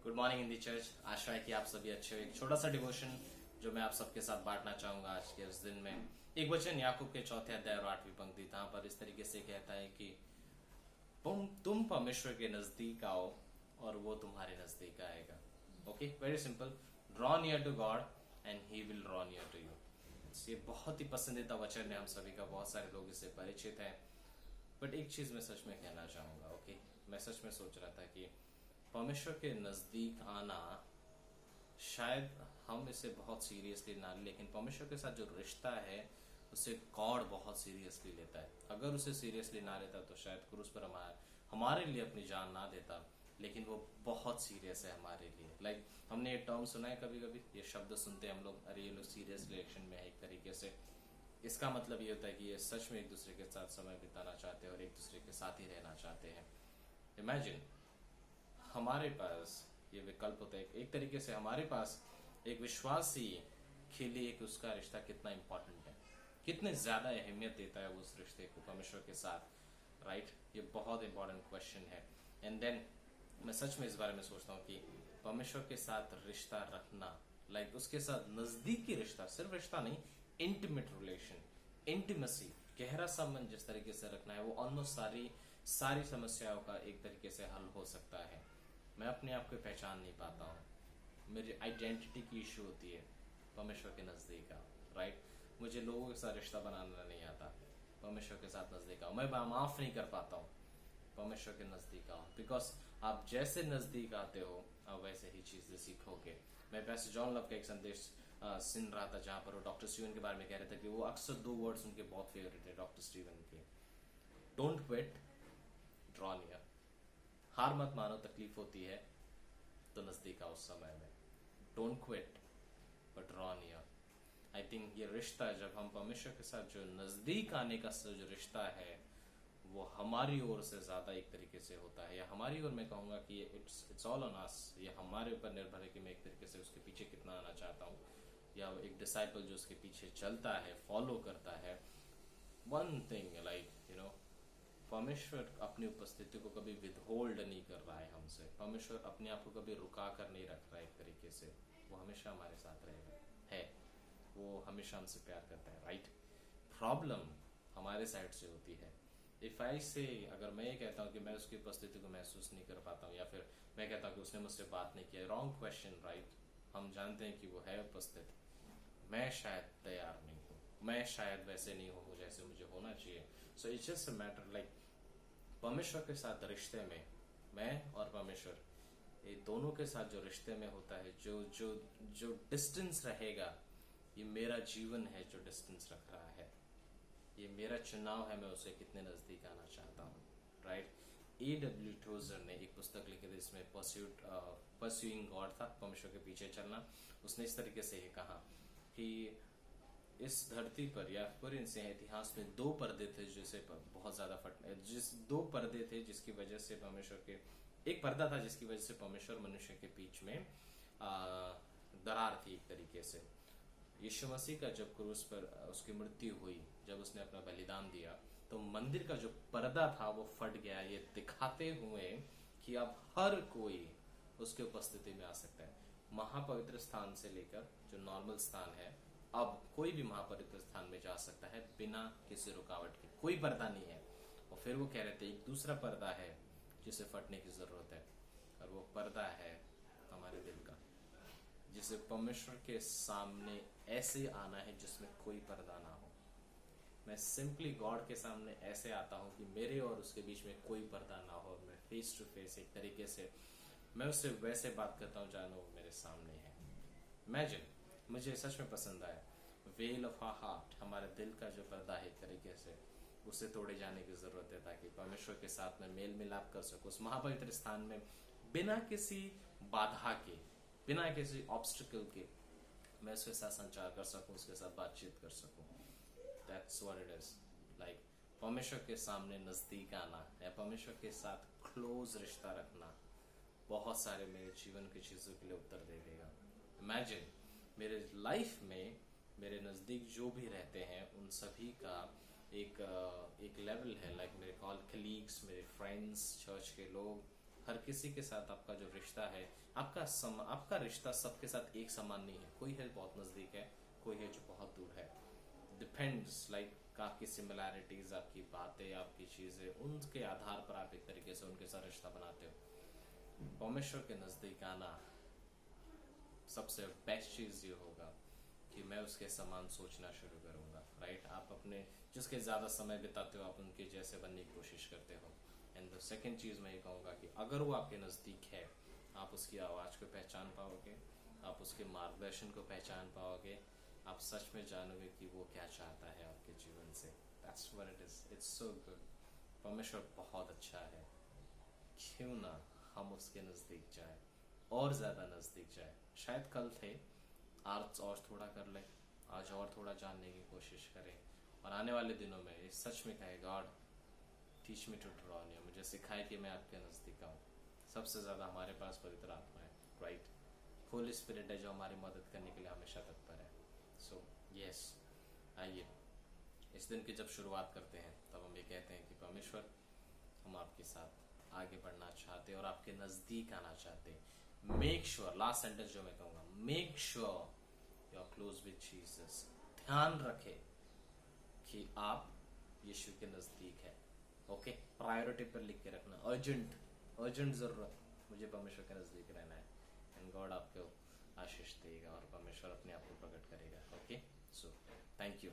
Good morning इन दी church. आशा है कि आप सभी अच्छे हो। एक छोटा सा डिवोशन जो मैं आप सबके साथ बांटना चाहूंगा आज के इस दिन में। एक वचन याकूब के 4 अध्याय और 8वीं पंक्ति, जहां पर इस तरीके से कहता है कि तुम परमेश्वर के नजदीक आओ और वो तुम्हारे नजदीक आएगा। Okay, very simple. Draw near to God and he will draw near to you. ये बहुत ही पसंदीदा वचन है हम सभी का, बहुत सारे लोग इससे परिचित हैं। बट एक चीज मैं सच में कहना चाहूंगा। ओके, मैं सच में सोच रहा था कि परमेश्वर के नजदीक आना, शायद हम इसे बहुत सीरियसली ना लें, लेकिन परमेश्वर के साथ जो रिश्ता है उसे गॉड बहुत सीरियसली लेता है। अगर उसे सीरियसली ना लेता तो शायद क्रूस पर हमारे लिए अपनी जान ना देता, लेकिन वो बहुत सीरियस है हमारे लिए। लाइक हमने ये टर्म सुना है, कभी कभी ये शब्द सुनते हैं हम लोग, अरे ये लोग सीरियस रिलेशन में है। एक तरीके से इसका मतलब ये होता है कि ये सच में एक दूसरे के साथ समय बिताना चाहते हैं और एक दूसरे के साथ ही रहना चाहते हैं। इमेजिन हमारे पास ये विकल्प होता है। एक तरीके से हमारे पास एक विश्वासी के लिए कि उसका रिश्ता कितना इंपॉर्टेंट है, कितने ज्यादा अहमियत देता है वो उस रिश्ते को परमेश्वर के साथ। राइट, ये बहुत इंपॉर्टेंट क्वेश्चन है। एंड देन मैं सच में इस बारे में सोचता हूँ कि परमेश्वर के साथ रिश्ता रखना, लाइक उसके साथ नजदीकी रिश्ता, सिर्फ रिश्ता नहीं, इंटीमेट रिलेशन, इंटीमेसी, गहरा संबंध जिस तरीके से रखना है, वो ऑलमोस्ट सारी समस्याओं का एक तरीके से हल हो सकता है। मैं अपने आप को पहचान नहीं पाता हूँ, मेरी आइडेंटिटी की इश्यू होती है। परमेश्वर के नजदीक आओ। राइट, मुझे लोगों के साथ रिश्ता बनाना नहीं आता, परमेश्वर के साथ नजदीक आओ। मैं माफ नहीं कर पाता हूँ, परमेश्वर के नजदीक आओ। बिकॉज आप जैसे नजदीक आते हो आप वैसे ही चीजें सीखोगे। मैं पैसे जॉन लव का एक संदेश सुन रहा था, जहां पर वो डॉक्टर स्टीवन के बारे में कह रहे थे कि वो अक्सर 2 वर्ड्स उनके बहुत फेवरेट है डॉक्टर स्टीवन के। Don't quit, draw near. हार मत मानो, तकलीफ होती है तो नजदीक आओ उस समय में। Don't quit but draw near. I think ये रिश्ता, जब हम परमेश्वर के साथ जो नजदीक आने का जो रिश्ता है, वो हमारी ओर से ज्यादा एक तरीके से होता है, या हमारी ओर मैं कहूंगा कि इट्स ऑल ऑन अस। ये हमारे ऊपर निर्भर है कि मैं एक तरीके से उसके पीछे कितना आना चाहता हूँ, या एक डिसाइपल जो उसके पीछे चलता है, फॉलो करता है। वन थिंग, लाइक परमेश्वर अपनी उपस्थिति को कभी विदहोल्ड नहीं कर रहा है हमसे। परमेश्वर अपने आप को कभी रुका कर नहीं रख रहा है। एक तरीके से वो हमेशा हमारे साथ रहेगा, है, वो हमेशा हमसे प्यार करता है। राइट, प्रॉब्लम हमारे साइड से होती है। इफ आई से, अगर मैं ये कहता हूँ कि मैं उसकी उपस्थिति को महसूस नहीं कर पाता हूँ, या फिर मैं कहता हूँ कि उसने मुझसे बात नहीं किया, रॉन्ग क्वेश्चन। राइट, हम जानते हैं कि वो है उपस्थित, मैं शायद तैयार नहीं हूँ, मैं शायद वैसे नहीं हूँ जैसे मुझे होना चाहिए। So it's just a matter, like परमेश्वर के साथ रिश्ते में, मैं और परमेश्वर, ये दोनों के साथ जो रिश्ते में होता है, जो जो जो डिस्टेंस रहेगा, ये मेरा जीवन है जो डिस्टेंस रख रहा है। ये मेरा चुनाव है, मैं उसे कितने नजदीक आना चाहता हूँ। Right, A.W. टोजर ने एक पुस्तक लिखी थी, इसमें परस्यूइंग गॉड था, परमेश्वर के पीछे चलना। उसने इस तरीके से ये कहा कि इस धरती पर, या पूरे इतिहास में 2 पर्दे थे जिसे बहुत ज्यादा जिस 2 पर्दे थे जिसकी वजह से परमेश्वर के, एक पर्दा था जिसकी वजह से परमेश्वर मनुष्य के बीच में दरार थी। एक तरीके से यीशु मसीह का जब क्रूस पर उसकी मृत्यु हुई, जब उसने अपना बलिदान दिया, तो मंदिर का जो पर्दा था वो फट गया, ये दिखाते हुए कि अब हर कोई उसके उपस्थिति में आ सकता है। महापवित्र स्थान से लेकर जो नॉर्मल स्थान है, अब कोई भी महापवित्र स्थान में जा सकता है बिना किसी रुकावट के, कोई पर्दा नहीं है। और फिर वो कह रहे थे एक दूसरा पर्दा है जिसे फटने की जरूरत है, और वो पर्दा है हमारे दिल का, जिसे परमेश्वर के सामने ऐसे आना है जिसमें कोई पर्दा ना हो। मैं सिंपली गॉड के सामने ऐसे आता हूं कि मेरे और उसके बीच में कोई पर्दा ना हो, मैं फेस टू फेस एक तरीके से मैं उससे वैसे बात करता हूं जानो वो मेरे सामने है। इमेजिन, मुझे सच में पसंद आया, वेल ऑफ आवर हार्ट, हमारे दिल का जो पर्दा है एक तरीके से उसे तोड़े जाने की जरूरत है, ताकि परमेश्वर के साथ में मेल मिलाप कर सकूं उस महापवित्र स्थान में, बिना किसी बाधा के, बिना किसी ऑब्स्टिकल के मैं उसके साथ संचार कर सकूं, उसके साथ बातचीत कर सकूं। That's what it is, like परमेश्वर के सामने नजदीक आना, या परमेश्वर के साथ क्लोज रिश्ता रखना बहुत सारे मेरे जीवन की चीजों के लिए उत्तर दे देगा। इमेजिन, मेरे लाइफ में मेरे नजदीक जो भी रहते हैं उन सभी का एक लेवल है, लाइक मेरे कॉलीग्स, मेरे फ्रेंड्स, चर्च के लोग, हर किसी के साथ आपका जो रिश्ता है, आपका रिश्ता सबके साथ एक समान नहीं है। कोई है बहुत नजदीक है, कोई है जो बहुत दूर है। डिपेंड्स लाइक आपकी सिमिलैरिटीज, आपकी बातें, आपकी चीजें, उनके आधार पर आप एक तरीके से उनके साथ रिश्ता बनाते हो। परमेश्वर के नजदीक आना सबसे बेस्ट चीज ये होगा कि मैं उसके समान सोचना शुरू करूंगा, राइट। आप अपने जिसके ज्यादा समय बिताते हो, आप उनके जैसे बनने की कोशिश करते हो। एंड द सेकेंड चीज मैं ये कहूंगा कि अगर वो आपके नजदीक है, आप उसकी आवाज को पहचान पाओगे, आप उसके मार्गदर्शन को पहचान पाओगे, आप सच में जानोगे कि वो क्या चाहता है आपके जीवन से। That's what it is, it's so good. परमेश्वर बहुत अच्छा है, क्यों ना हम उसके नजदीक जाए, और ज्यादा नजदीक जाए। शायद कल थे, आज और थोड़ा कर ले, आज और थोड़ा जानने की कोशिश करें, और आने वाले दिनों में ये सच में कहे, God teach me to draw near, मुझे सिखाए कि मैं आपके नजदीक आऊँ। सबसे ज्यादा हमारे पास पवित्र आत्मा है, राइट। होली स्पिरिट है जो हमारी मदद करने के लिए हमेशा तत्पर है। सो यस, आइए इस दिन की जब शुरुआत करते हैं तब हम ये कहते हैं कि परमेश्वर, हम आपके साथ आगे बढ़ना चाहते हैं और आपके नजदीक आना चाहते हैं। मेक श्योर, लास्ट सेंटेंस जो मैं कहूंगा, make sure you are close with Jesus. ध्यान रखें कि आप यीशु के नजदीक है। ओके, प्रायोरिटी पर लिख के रखना, अर्जेंट अर्जेंट जरूरत, मुझे परमेश्वर के नजदीक रहना है। एंड गॉड आपको आशीष देगा और परमेश्वर अपने आप को प्रकट करेगा। Okay, so thank you.